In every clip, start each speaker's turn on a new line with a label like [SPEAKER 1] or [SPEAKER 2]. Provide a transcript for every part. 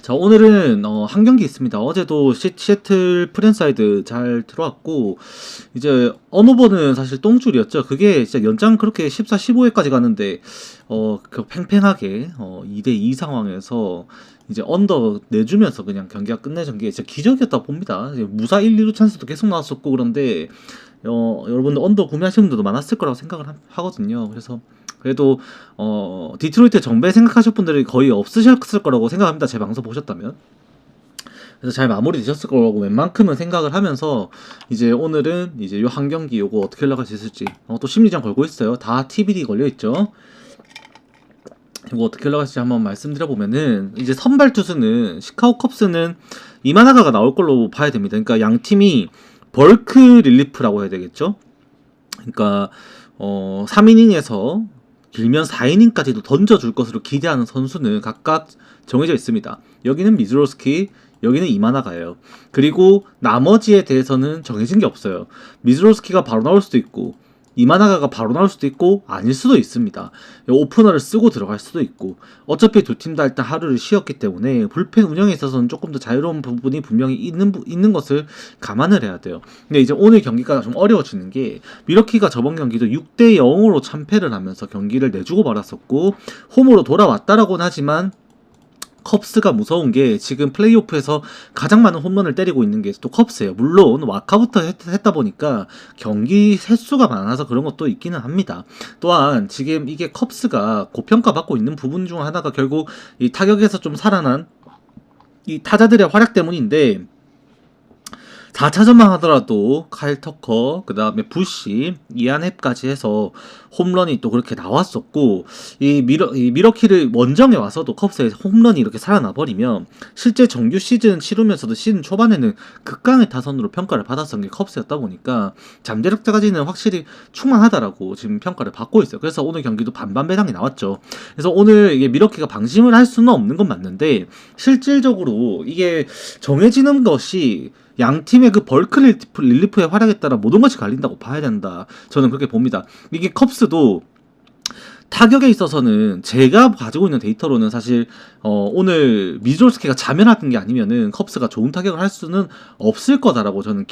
[SPEAKER 1] 자, 오늘은 한 경기 있습니다. 어제도 시애틀 프랜사이드 잘 들어왔고, 이제 언오버는 사실 똥줄이었죠. 그게 진짜 연장 그렇게 14, 15회까지 가는데 그 팽팽하게 2대2 상황에서 이제 언더 내주면서 그냥 경기가 끝내준 게 진짜 기적이었다 봅니다. 무사 1, 2루 찬스도 계속 나왔었고, 그런데 여러분들 언더 구매하시는 분들도 많았을 거라고 생각을 하거든요. 그래서 그래도 디트로이트 정배 생각하실 분들이 거의 없으셨을 거라고 생각합니다. 제 방송 보셨다면. 그래서 잘 마무리 되셨을 거라고 웬만큼은 생각을 하면서 이제 오늘은 이제 요 한 경기 요거 어떻게 올라갈 수 있을지 또 심리전 걸고 있어요. 다 TBD 걸려 있죠. 이거 어떻게 올라갈지 한번 말씀드려보면은, 이제 선발 투수는 시카고 컵스는 이마나가가 나올 걸로 봐야 됩니다. 그러니까 양 팀이 벌크 릴리프라고 해야 되겠죠. 그러니까 3이닝에서 길면 4이닝까지도 던져줄 것으로 기대하는 선수는 각각 정해져 있습니다. 여기는 미즈로스키, 여기는 이마나가예요. 그리고 나머지에 대해서는 정해진 게 없어요. 미즈로스키가 바로 나올 수도 있고, 이마나가가 바로 나올 수도 있고 아닐 수도 있습니다. 오프너를 쓰고 들어갈 수도 있고, 어차피 두 팀 다 일단 하루를 쉬었기 때문에 불펜 운영에 있어서는 조금 더 자유로운 부분이 분명히 있는 것을 감안을 해야 돼요. 근데 이제 오늘 경기가 좀 어려워지는 게, 미러키가 저번 경기도 6대 0으로 참패를 하면서 경기를 내주고 말았었고, 홈으로 돌아왔다라고는 하지만 컵스가 무서운 게 지금 플레이오프에서 가장 많은 홈런을 때리고 있는 게 또 컵스예요. 물론 와카부터 했다 보니까 경기 횟수가 많아서 그런 것도 있기는 합니다. 또한 지금 이게 컵스가 고평가받고 있는 부분 중 하나가 결국 이 타격에서 좀 살아난 이 타자들의 활약 때문인데, 4차전만 하더라도 카일 터커, 그 다음에 부시, 이안헵까지 해서 홈런이 또 그렇게 나왔었고, 이 미러키를 원정에 와서도 컵스에 홈런이 이렇게 살아나 버리면 실제 정규 시즌 치르면서도 시즌 초반에는 극강의 타선으로 평가를 받았던 게 컵스였다 보니까 잠재력까지는 확실히 충만하다라고 지금 평가를 받고 있어요. 그래서 오늘 경기도 반반 배당이 나왔죠. 그래서 오늘 이게 미러키가 방심을 할 수는 없는 건 맞는데, 실질적으로 이게 정해지는 것이 양 팀의 그 벌크 릴리프의 활약에 따라 모든 것이 갈린다고 봐야 된다. 저는 그렇게 봅니다. 이게 컵스도 타격에 있어서는 제가 가지고 있는 데이터로는 사실 오늘 미즈로스키가 자멸하는 게 아니면은 컵스가 좋은 타격을 할 수는 없을 거다라고 저는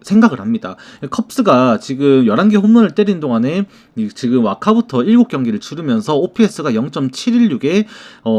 [SPEAKER 1] 생각을 합니다. 컵스가 지금 11개 홈런을 때린 동안에 지금 와카부터 7경기를 치르면서 OPS가 0.716에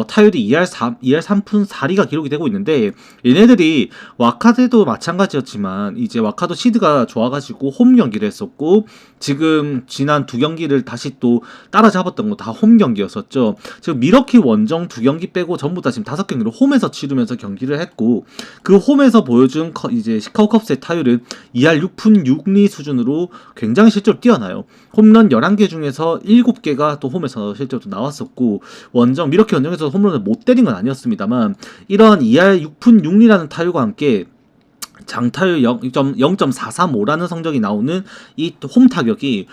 [SPEAKER 1] 타율이 2할 3푼 4리가 기록이 되고 있는데, 얘네들이 와카 때도 마찬가지였지만 이제 와카도 시드가 좋아가지고 홈 경기를 했었고, 지금 지난 2경기를 다시 또 따라잡았던 거 다 홈 경기였었죠. 지금 미러키 원정 2경기 빼고 전부 다 지금 5경기를 홈에서 치르면서 경기를 했고, 그 홈에서 보여준 이제 시카고 컵스의 타율은 2할 6푼 6리 수준으로 굉장히 실제로 뛰어나요. 홈런 11개 중에서 7개가 또 홈에서 실제로 나왔었고, 미러키 원정에서 홈런을 못 때린 건 아니었습니다만, 이런 2할 6푼 6리라는 타율과 함께 장타율 0.435라는 성적이 나오는 이 홈 타격이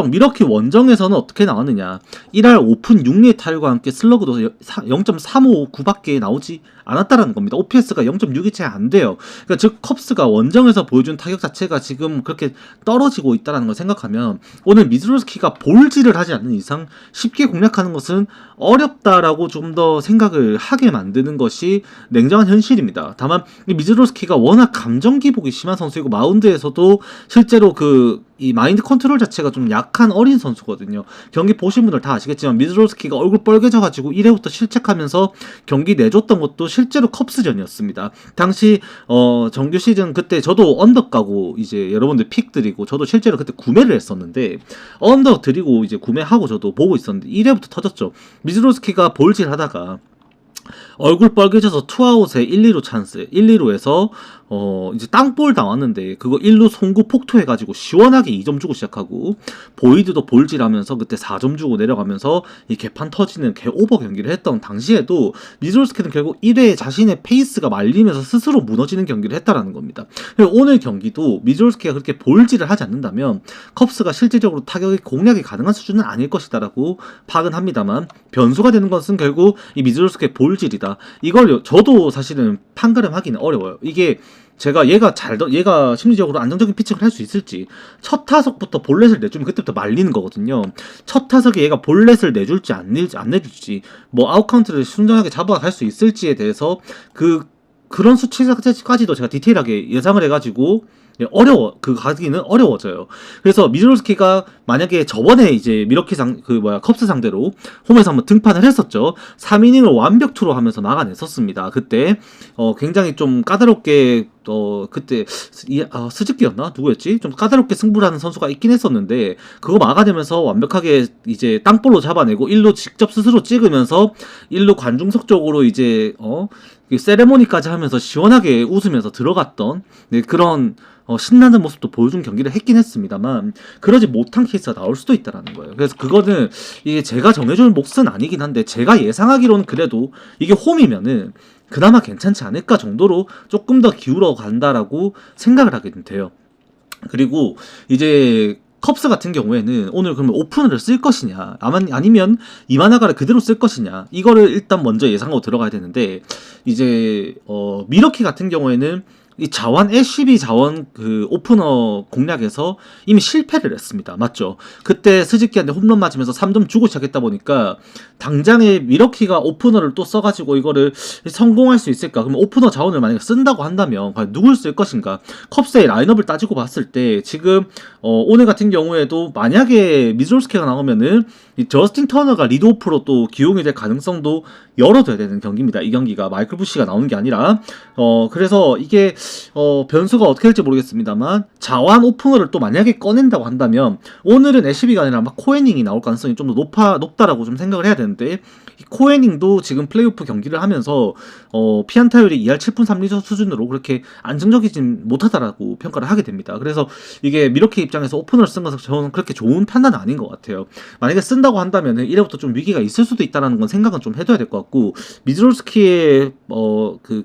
[SPEAKER 1] 미러키 원정에서는 어떻게 나왔느냐. 1할 5푼 6리의 타율과 함께 슬러그도 0.359밖에 나오지 않았다라는 겁니다. OPS가 0.6이 채 안 돼요. 그러니까 즉 컵스가 원정에서 보여준 타격 자체가 지금 그렇게 떨어지고 있다는 걸 생각하면, 오늘 미즈로스키가 볼질을 하지 않는 이상 쉽게 공략하는 것은 어렵다라고 좀 더 생각을 하게 만드는 것이 냉정한 현실입니다. 다만 이 미즈로스키가 워낙 감정 기복이 심한 선수이고, 마운드에서도 실제로 이 마인드 컨트롤 자체가 좀 약한 어린 선수거든요. 경기 보신 분들 다 아시겠지만 미즈로스키가 얼굴 빨개져가지고 1회부터 실책하면서 경기 내줬던 것도 실제로 컵스전이었습니다. 당시 정규 시즌 그때 저도 언더 까고 이제 여러분들 픽 드리고, 저도 실제로 그때 구매를 했었는데, 언더 드리고 이제 구매하고 저도 보고 있었는데 1회부터 터졌죠. 미즈로스키가 볼질 하다가 얼굴 빨개져서 투아웃에 1, 2루 찬스, 1, 2루에서 이제 땅볼 나왔는데 그거 1루 송구 폭투해가지고 시원하게 2점 주고 시작하고, 보이드도 볼질하면서 그때 4점 주고 내려가면서 이 개판 터지는 개오버 경기를 했던 당시에도 미즈로스키는 결국 1회에 자신의 페이스가 말리면서 스스로 무너지는 경기를 했다라는 겁니다. 오늘 경기도 미즈로스키가 그렇게 볼질을 하지 않는다면 컵스가 실질적으로 타격이 공략이 가능한 수준은 아닐 것이다라고 파악은 합니다만, 변수가 되는 것은 결국 이 미즈로스키의 볼질이다. 이걸 저도 사실은 판가름하기는 어려워요. 이게 제가 얘가 심리적으로 안정적인 피칭을 할 수 있을지, 첫 타석부터 볼넷을 내주면 그때부터 말리는 거거든요. 첫 타석에 얘가 볼넷을 내줄지 안 내줄지, 뭐 아웃카운트를 순전하게 잡아갈 수 있을지에 대해서 그런 수치까지도 제가 디테일하게 예상을 해가지고 가기는 어려워져요. 그래서 미즈롤스키가 만약에 저번에 이제 컵스 상대로 홈에서 한번 등판을 했었죠. 3이닝을 완벽투로 하면서 막아냈었습니다. 그때 굉장히 좀 까다롭게 그때 스즈키였나? 누구였지? 좀 까다롭게 승부를 하는 선수가 있긴 했었는데, 그거 막아내면서 완벽하게 이제 땅볼로 잡아내고 1루 직접 스스로 찍으면서 1루 관중석 쪽으로 이제 세레모니까지 하면서 시원하게 웃으면서 들어갔던 그런 신나는 모습도 보여준 경기를 했긴 했습니다만, 그러지 못한 케이스가 나올 수도 있다라는 거예요. 그래서 그거는 이게 제가 정해줄 몫은 아니긴 한데, 제가 예상하기로는 그래도 이게 홈이면은 그나마 괜찮지 않을까 정도로 조금 더 기울어 간다라고 생각을 하게 돼요. 그리고 이제 컵스 같은 경우에는 오늘 그러면 오프너를 쓸 것이냐, 아니면 이마나가를 그대로 쓸 것이냐, 이거를 일단 먼저 예상하고 들어가야 되는데, 이제 미러키 같은 경우에는 이 LCB 자원 오프너 공략에서 이미 실패를 했습니다. 맞죠? 그때 스즈키한테 홈런 맞으면서 3점 주고 시작했다 보니까 당장에 미러키가 오프너를 또 써가지고 이거를 성공할 수 있을까? 그러면 오프너 자원을 만약에 쓴다고 한다면 과연 누굴 쓸 것인가? 컵스의 라인업을 따지고 봤을 때 지금 오늘 같은 경우에도 만약에 미즈롤스키가 나오면은 이 저스틴 터너가 리드오프로 또 기용이 될 가능성도 열어둬야 되는 경기입니다. 이 경기가 마이클 부시가 나오는 게 아니라 그래서 이게 변수가 어떻게 될지 모르겠습니다만, 자완 오프너를 또 만약에 꺼낸다고 한다면 오늘은 애쉬비가 아니라 아마 코에닝이 나올 가능성이 좀 더 높다라고 좀 생각을 해야 되는데, 이 코에닝도 지금 플레이오프 경기를 하면서 피안타율이 2할 7푼 3리전 수준으로 그렇게 안정적이진 못하다라고 평가를 하게 됩니다. 그래서 이게 미러키 입장에서 오프너를 쓴 것은 저는 그렇게 좋은 판단은 아닌 것 같아요. 만약에 쓴다고 한다면 1회부터 좀 위기가 있을 수도 있다는 건 생각은 좀 해둬야 될 것 같고, 미즈롤스키의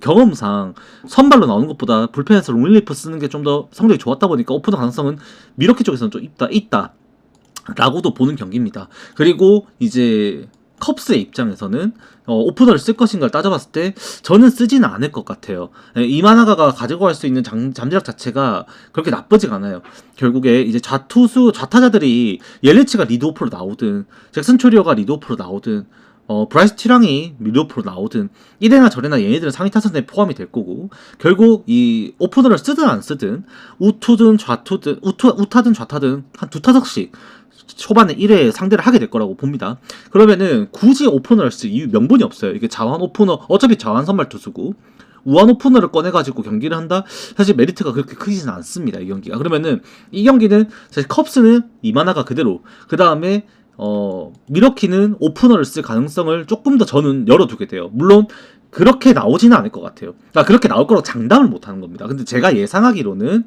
[SPEAKER 1] 경험상 선발로 나오는 것보다 불펜에서 롱릴리프 쓰는 게 좀 더 성적이 좋았다 보니까 오프너 가능성은 미러키 쪽에서는 좀 있다 라고도 보는 경기입니다. 그리고 이제 컵스의 입장에서는 오프너를 쓸 것인가를 따져봤을 때 저는 쓰지는 않을 것 같아요. 이마나가가 가지고 갈 수 있는 잠재력 자체가 그렇게 나쁘지가 않아요. 결국에 이제 좌타자들이 옐리치가 리드오프로 나오든, 잭슨 초리어가 리드오프로 나오든, 브라이스 티랑이 리드오프로 나오든, 이래나 저래나 얘네들은 상위 타선에 포함이 될 거고, 결국 이 오프너를 쓰든 안 쓰든 우타든 좌타든 한 두 타석씩 초반에 1회에 상대를 하게 될 거라고 봅니다. 그러면은 굳이 오프너를 쓸 이유 명분이 없어요. 이게 자완 오프너, 어차피 자완 선발 투수고 우완 오프너를 꺼내가지고 경기를 한다? 사실 메리트가 그렇게 크지는 않습니다. 이 경기가. 그러면은 이 경기는 사실 컵스는 이마나가 그대로, 그 다음에 미러키는 오프너를 쓸 가능성을 조금 더 저는 열어두게 돼요. 물론 그렇게 나오지는 않을 것 같아요. 그러니까 그렇게 나올 거라고 장담을 못하는 겁니다. 근데 제가 예상하기로는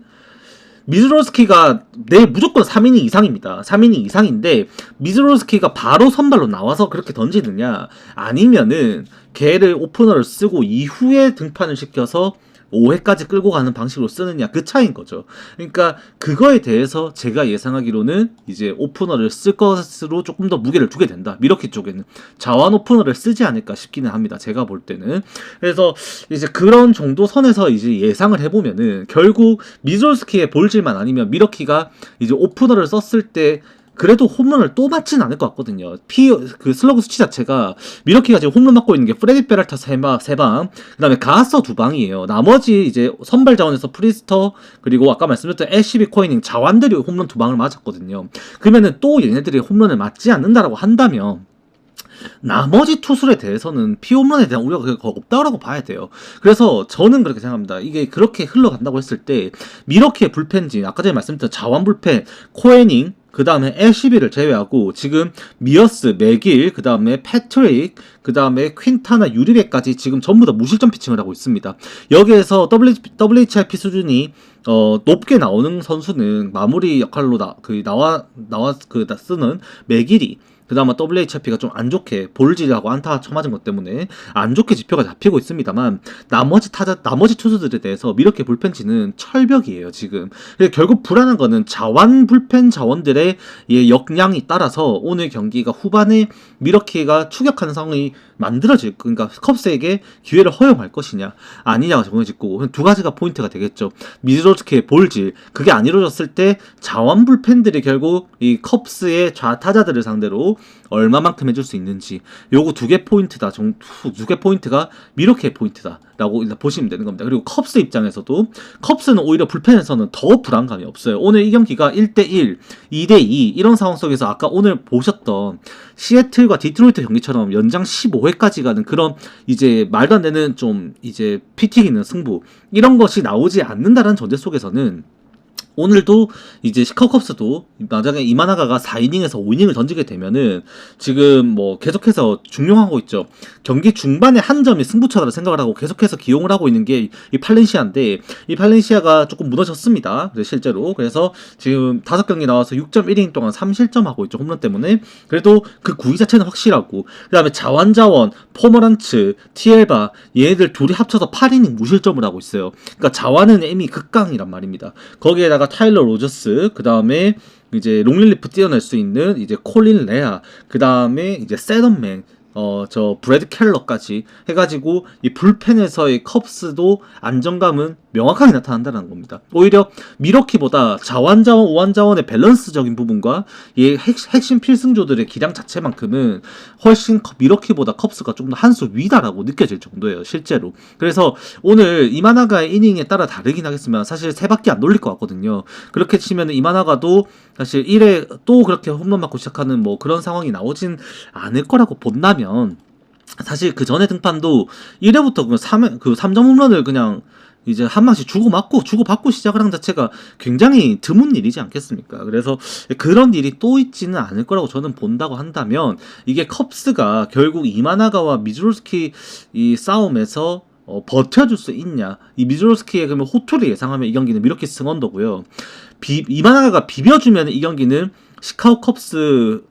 [SPEAKER 1] 미즈롤스키가 내일 무조건 3이닝 이상입니다. 3이닝 이상인데 미즈롤스키가 바로 선발로 나와서 그렇게 던지느냐, 아니면은 걔를 오프너를 쓰고 이후에 등판을 시켜서 5회까지 끌고 가는 방식으로 쓰느냐, 그 차이인 거죠. 그러니까 그거에 대해서 제가 예상하기로는 이제 오프너를 쓸 것으로 조금 더 무게를 두게 된다. 미러키 쪽에는 자완 오프너를 쓰지 않을까 싶기는 합니다. 제가 볼 때는. 그래서 이제 그런 정도 선에서 이제 예상을 해보면은 결국 미즈롤스키의 볼질만 아니면 미러키가 이제 오프너를 썼을 때 그래도 홈런을 또 맞지는 않을 것 같거든요. 그 슬러그 수치 자체가 미러키가 지금 홈런 맞고 있는 게 프레디 페랄타 3방, 그 다음에 가서 2방이에요. 나머지 이제 선발 자원에서 프리스터, 그리고 아까 말씀드렸던 LCB 코이닝 자완들이 홈런 2방을 맞았거든요. 그러면은 또 얘네들이 홈런을 맞지 않는다라고 한다면 나머지 투수에 대해서는 피홈런에 대한 우려가 없다고 봐야 돼요. 그래서 저는 그렇게 생각합니다. 이게 그렇게 흘러간다고 했을 때 미러키의 불펜진, 아까 전에 말씀드렸던 자완 불펜, 코에닝, 그 다음에 LCB를 제외하고 지금 미어스, 맥일, 그 다음에 패트릭, 그 다음에 퀸타나 유리베까지 지금 전부 다 무실점 피칭을 하고 있습니다. 여기에서 WHIP 수준이 높게 나오는 선수는 마무리 역할로 쓰는 맥일이 그다음에 WHIP가 좀 안 좋게 볼질하고 안타 쳐맞은 것 때문에 안 좋게 지표가 잡히고 있습니다만 나머지 투수들에 대해서 미러키 불펜진은 철벽이에요 지금. 결국 불안한 거는 자완 불펜 자원들의 역량이 따라서 오늘 경기가 후반에 미러키가 추격하는 상황이 만들어질, 그러니까 컵스에게 기회를 허용할 것이냐 아니냐가 정해질 거고, 두 가지가 포인트가 되겠죠. 미즈로스키의 볼질, 그게 안 이루어졌을 때 자완 불펜들이 결국 이 컵스의 좌타자들을 상대로 얼마만큼 해줄 수 있는지, 요거 두 개 포인트다. 두 개 포인트가 미러키의 포인트다라고 보시면 되는 겁니다. 그리고 컵스 입장에서도 컵스는 오히려 불펜에서는 더 불안감이 없어요. 오늘 이 경기가 1대1, 2대2 이런 상황 속에서 아까 오늘 보셨던 시애틀과 디트로이트 경기처럼 연장 15회까지 가는 그런 이제 말도 안 되는 좀 이제 피 튀기는 승부, 이런 것이 나오지 않는다는 전제 속에서는 오늘도 이제 시카고 컵스도 만약에 이마나가가 4이닝에서 5이닝을 던지게 되면은 지금 뭐 계속해서 중용하고 있죠. 경기 중반에 한 점이 승부처다라 생각을 하고 계속해서 기용을 하고 있는 게 이 팔렌시아인데, 이 팔렌시아가 조금 무너졌습니다. 실제로. 그래서 지금 5경기 나와서 6.1이닝 동안 3실점하고 있죠. 홈런 때문에. 그래도 그 구위 자체는 확실하고, 그 다음에 자완자원, 포머란츠, 티엘바 얘네들 둘이 합쳐서 8이닝 무실점을 하고 있어요. 그러니까 자완은 이미 극강이란 말입니다. 거기에다가 타일러 로저스, 그 다음에 이제 롱릴리프 뛰어낼 수 있는 이제 콜린 레아, 그 다음에 이제 세던맨, 저 브래드 켈러까지 해가지고 이 불펜에서의 컵스도 안정감은 명확하게 나타난다는 겁니다. 오히려 미러키보다 자완자원, 우완자원의 밸런스적인 부분과 이 핵심 필승조들의 기량 자체만큼은 훨씬 미러키보다 컵스가 좀 더 한 수 위다라고 느껴질 정도예요, 실제로. 그래서 오늘 이마나가의 이닝에 따라 다르긴 하겠지만 사실 3바퀴 안 돌릴 것 같거든요. 그렇게 치면 이마나가도 사실 1회 또 그렇게 홈런 맞고 시작하는 뭐 그런 상황이 나오진 않을 거라고 본다면, 사실 그 전에 등판도 1회부터 그 3점 홈런을 그냥 이제 한 방씩 주고받고 시작을 한 자체가 굉장히 드문 일이지 않겠습니까? 그래서 그런 일이 또 있지는 않을 거라고 저는 본다고 한다면, 이게 컵스가 결국 이마나가와 미즈로스키 이 싸움에서 버텨줄 수 있냐, 이 미즈로스키의 그러면 호투를 예상하면 이 경기는 미러키 승언더고요. 이마나가가 비벼주면 이 경기는 시카고 컵스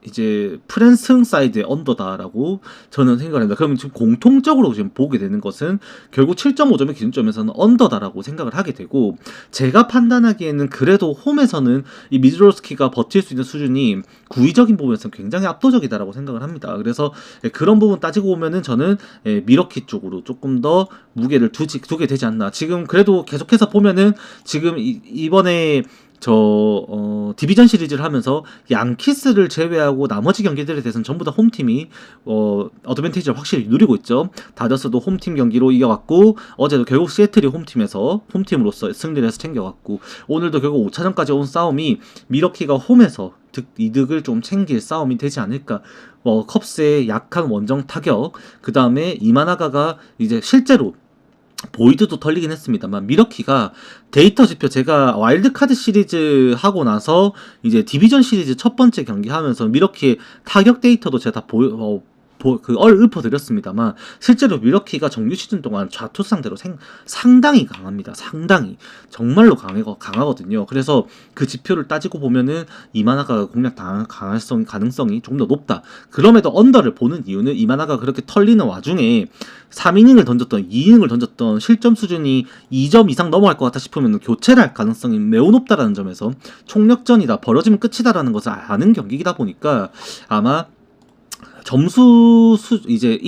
[SPEAKER 1] 이제 프랜승 사이드의 언더다라고 저는 생각을 합니다. 그러면 지금 공통적으로 지금 보게 되는 것은 결국 7.5점의 기준점에서는 언더다라고 생각을 하게 되고, 제가 판단하기에는 그래도 홈에서는 이 미즈로스키가 버틸 수 있는 수준이 구위적인 부분에서는 굉장히 압도적이다라고 생각을 합니다. 그래서 그런 부분 따지고 보면은 저는 미러키 쪽으로 조금 더 무게를 두게 되지 않나. 지금 그래도 계속해서 보면은 지금 이번에 디비전 시리즈를 하면서 양키스를 제외하고 나머지 경기들에 대해서는 전부 다 홈팀이 어드밴티지를 확실히 누리고 있죠. 다저스도 홈팀 경기로 이겨갔고, 어제도 결국 시애틀이 홈팀으로서 승리를 해서 챙겨갔고, 오늘도 결국 5차전까지 온 싸움이 미러키가 홈에서 이득을 좀 챙길 싸움이 되지 않을까. 컵스의 약한 원정 타격, 그 다음에 이마나가가 이제 실제로 보이드도 털리긴 했습니다만, 미러키가 데이터 지표, 제가 와일드카드 시리즈 하고 나서 이제 디비전 시리즈 첫 번째 경기 하면서 미러키의 타격 데이터도 제가 다 읊어드렸습니다만, 실제로 미러키가 정규 시즌 동안 좌투 상대로 상당히 강합니다. 상당히 정말로 강하거든요. 그래서 그 지표를 따지고 보면은 이마나가 공략 당할 가능성이 조금 더 높다. 그럼에도 언더를 보는 이유는 이마나가 그렇게 털리는 와중에 3이닝을 던졌던 2이닝을 던졌던 실점 수준이 2점 이상 넘어갈 것 같다 싶으면 교체를 할 가능성이 매우 높다라는 점에서 총력전이다, 벌어지면 끝이다라는 것을 아는 경기이다 보니까 아마 이제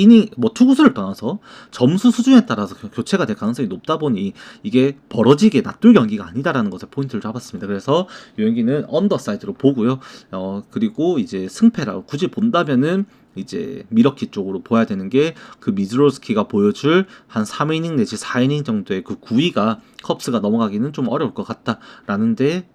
[SPEAKER 1] 투구수를 떠나서 점수 수준에 따라서 교체가 될 가능성이 높다 보니 이게 벌어지게 놔둘 경기가 아니다라는 것에 포인트를 잡았습니다. 그래서 이 경기는 언더사이드로 보고요. 그리고 이제 승패라고 굳이 본다면은 이제 미러키 쪽으로 봐야 되는 게, 그 미즈로스키가 보여줄 한 3이닝 내지 4이닝 정도의 그 구위가 컵스가 넘어가기는 좀 어려울 것 같다라는데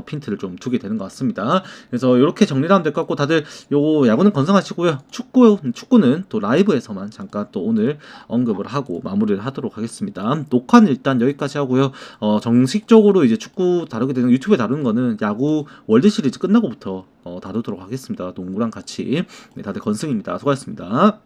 [SPEAKER 1] 핀트를 좀 두게 되는 것 같습니다. 그래서 이렇게 정리를 하면 될 것 같고, 다들 요거 야구는 건강하시고요. 축구는 또 라이브에서만 잠깐 또 오늘 언급을 하고 마무리를 하도록 하겠습니다. 녹화는 일단 여기까지 하고요. 정식적으로 이제 축구 다루게 되는, 유튜브에 다루는 거는 야구 월드 시리즈 끝나고부터 다루도록 하겠습니다. 농구랑 같이. 네, 다들 건승입니다. 수고하셨습니다.